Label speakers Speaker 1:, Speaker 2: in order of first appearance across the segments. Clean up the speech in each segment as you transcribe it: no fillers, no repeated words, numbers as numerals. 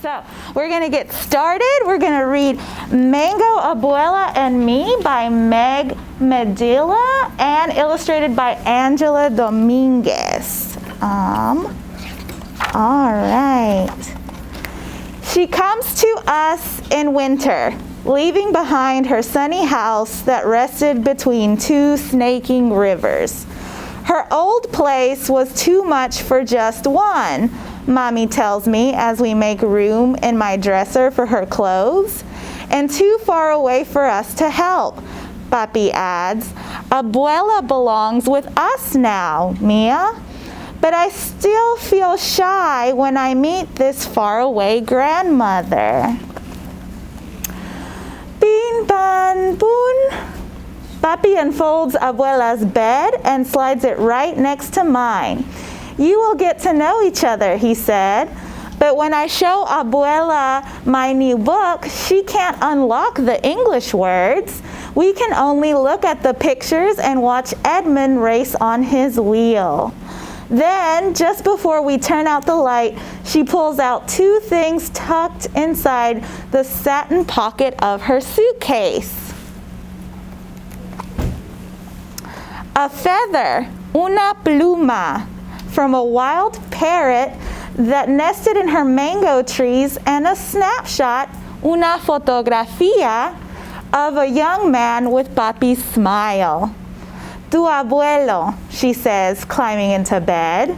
Speaker 1: So we're going to get started. We're going to read Mango, Abuela Me by Meg Medilla and illustrated by Angela Dominguez. All right. She comes to us in winter, leaving behind her sunny house that rested between two snaking rivers. Her old place was too much for just one, Mommy tells me as we make room in my dresser for her clothes, and too far away for us to help. Papi adds, Abuela belongs with us now, Mia. But I still feel shy when I meet this faraway grandmother. Bin ban boon. Papi unfolds Abuela's bed and slides it right next to mine. You will get to know each other, he said. But when I show Abuela my new book, she can't unlock the English words. We can only look at the pictures and watch Edmund race on his wheel. Then, just before we turn out the light, she pulls out two things tucked inside the satin pocket of her suitcase. A feather, una pluma, from a wild parrot that nested in her mango trees, and a snapshot, una fotografía, of a young man with Papi's smile. Tu abuelo, she says, climbing into bed.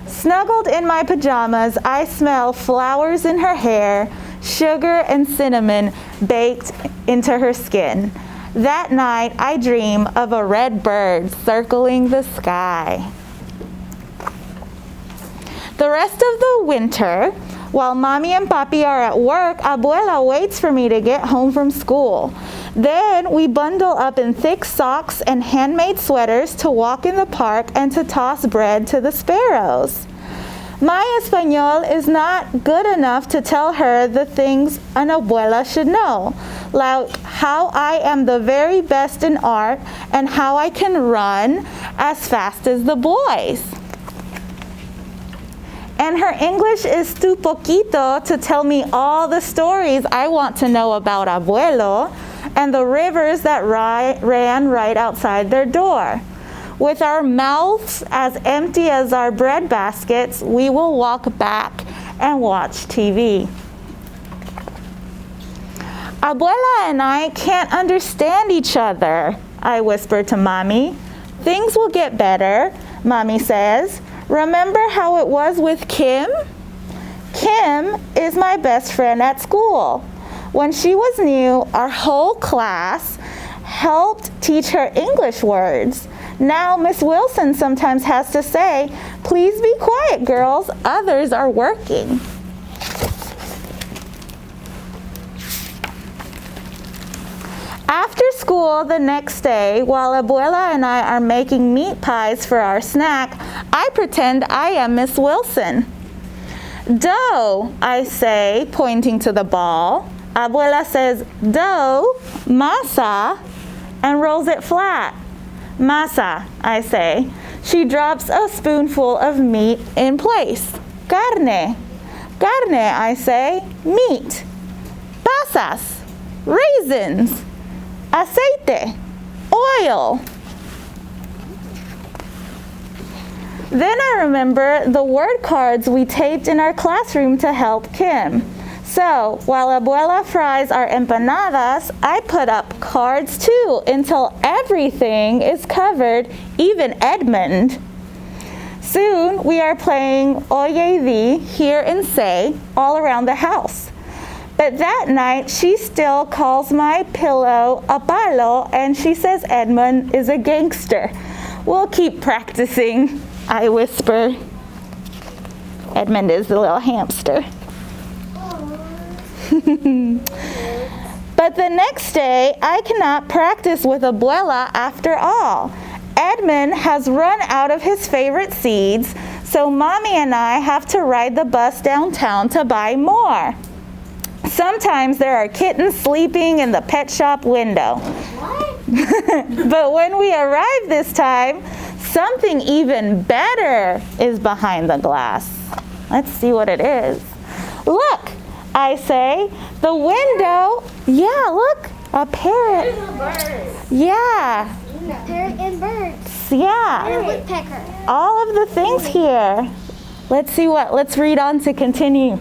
Speaker 1: Snuggled in my pajamas, I smell flowers in her hair, sugar and cinnamon baked into her skin. That night, I dream of a red bird circling the sky. The rest of the winter, while Mommy and Papi are at work, Abuela waits for me to get home from school. Then we bundle up in thick socks and handmade sweaters to walk in the park and to toss bread to the sparrows. My Espanol is not good enough to tell her the things an abuela should know, like how I am the very best in art and how I can run as fast as the boys. And her English is too poquito to tell me all the stories I want to know about Abuelo and the rivers that ran right outside their door. With our mouths as empty as our bread baskets, we will walk back and watch TV. Abuela and I can't understand each other, I whisper to Mommy. Things will get better, Mommy says. Remember how it was with Kim? Kim is my best friend at school. When she was new, our whole class helped teach her English words. Now Miss Wilson sometimes has to say, please be quiet, girls, others are working. After school the next day, while Abuela and I are making meat pies for our snack, I pretend I am Miss Wilson. Dough, I say, pointing to the ball. Abuela says, dough, masa, and rolls it flat. Masa, I say. She drops a spoonful of meat in place. Carne. Carne, I say. Meat. Pasas. Raisins. Aceite. Oil. Then I remember the word cards we taped in our classroom to help Kim. So, while Abuela fries our empanadas, I put up cards too until everything is covered, even Edmund. Soon, we are playing Oye Di, hear and say, all around the house. But that night, she still calls my pillow a palo, and she says Edmund is a gangster. We'll keep practicing, I whisper. Edmund is the little hamster. But the next day, I cannot practice with Abuela after all. Edmund has run out of his favorite seeds, so Mommy and I have to ride the bus downtown to buy more. Sometimes there are kittens sleeping in the pet shop window. What? But when we arrive this time, something even better is behind the glass. Let's see what it is. Look, I say. The window, yeah, look, a parrot.
Speaker 2: There's a bird.
Speaker 1: Yeah,
Speaker 2: Parrot and birds.
Speaker 1: yeah.
Speaker 2: And a woodpecker.
Speaker 1: All of the things here. Let's read on to continue.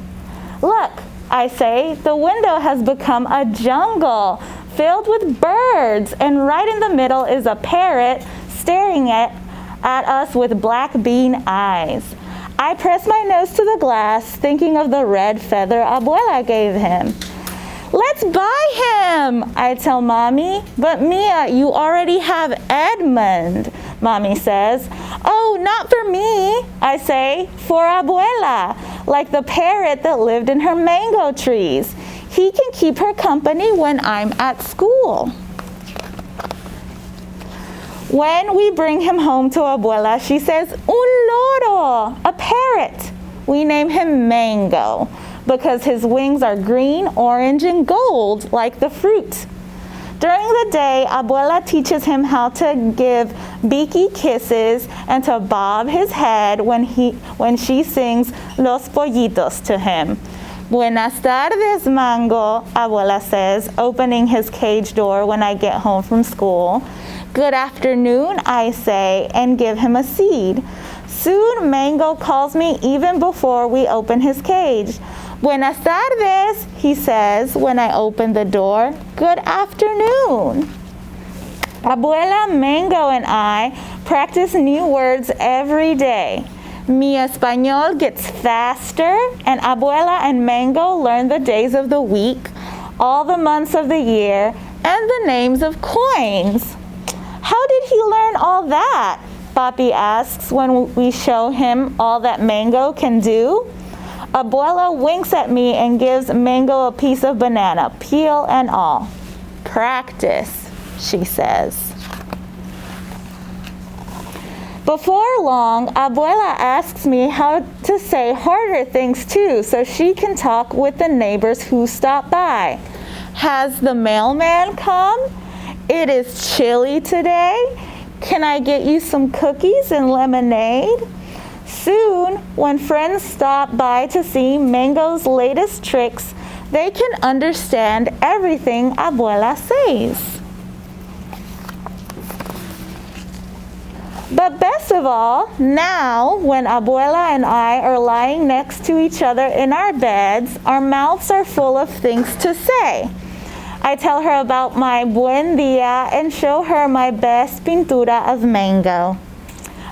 Speaker 1: Look, I say, the window has become a jungle filled with birds, and right in the middle is a parrot staring at us with black bean eyes. I press my nose to the glass, thinking of the red feather Abuela gave him. Let's buy him, I tell Mommy. But Mia, you already have Edmund, Mommy says. Oh, not for me, I say, for Abuela, like the parrot that lived in her mango trees. He can keep her company when I'm at school. When we bring him home to Abuela, she says, un loro, a parrot. We name him Mango because his wings are green, orange, and gold like the fruit. During the day, Abuela teaches him how to give beaky kisses and to bob his head when she sings Los Pollitos to him. Buenas tardes, Mango, Abuela says, opening his cage door when I get home from school. Good afternoon, I say, and give him a seed. Soon, Mango calls me even before we open his cage. Buenas tardes, he says when I open the door. Good afternoon. Abuela, Mango, and I practice new words every day. Mi Español gets faster, and Abuela and Mango learn the days of the week, all the months of the year, and the names of coins. How did he learn all that? Papi asks when we show him all that Mango can do. Abuela winks at me and gives Mango a piece of banana, peel and all. Practice, she says. Before long, Abuela asks me how to say harder things too, so she can talk with the neighbors who stop by. Has the mailman come? It is chilly today. Can I get you some cookies and lemonade? Soon, when friends stop by to see Mango's latest tricks, they can understand everything Abuela says. But best of all, now when Abuela and I are lying next to each other in our beds, our mouths are full of things to say. I tell her about my buen dia and show her my best pintura of Mango.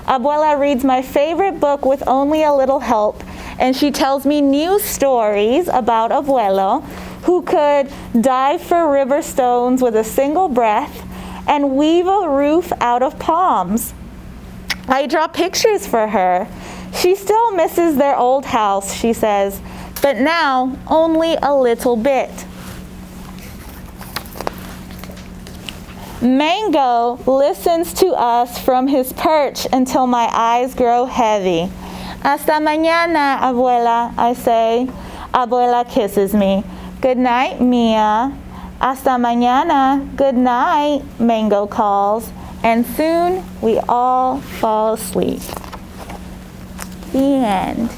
Speaker 1: Abuela reads my favorite book with only a little help, and she tells me new stories about Abuelo, who could dive for river stones with a single breath and weave a roof out of palms. I draw pictures for her. She still misses their old house, she says, but now only a little bit. Mango listens to us from his perch until my eyes grow heavy. Hasta mañana, Abuela, I say. Abuela kisses me. Good night, Mia. Hasta mañana. Good night, Mango calls. And soon we all fall asleep. The end.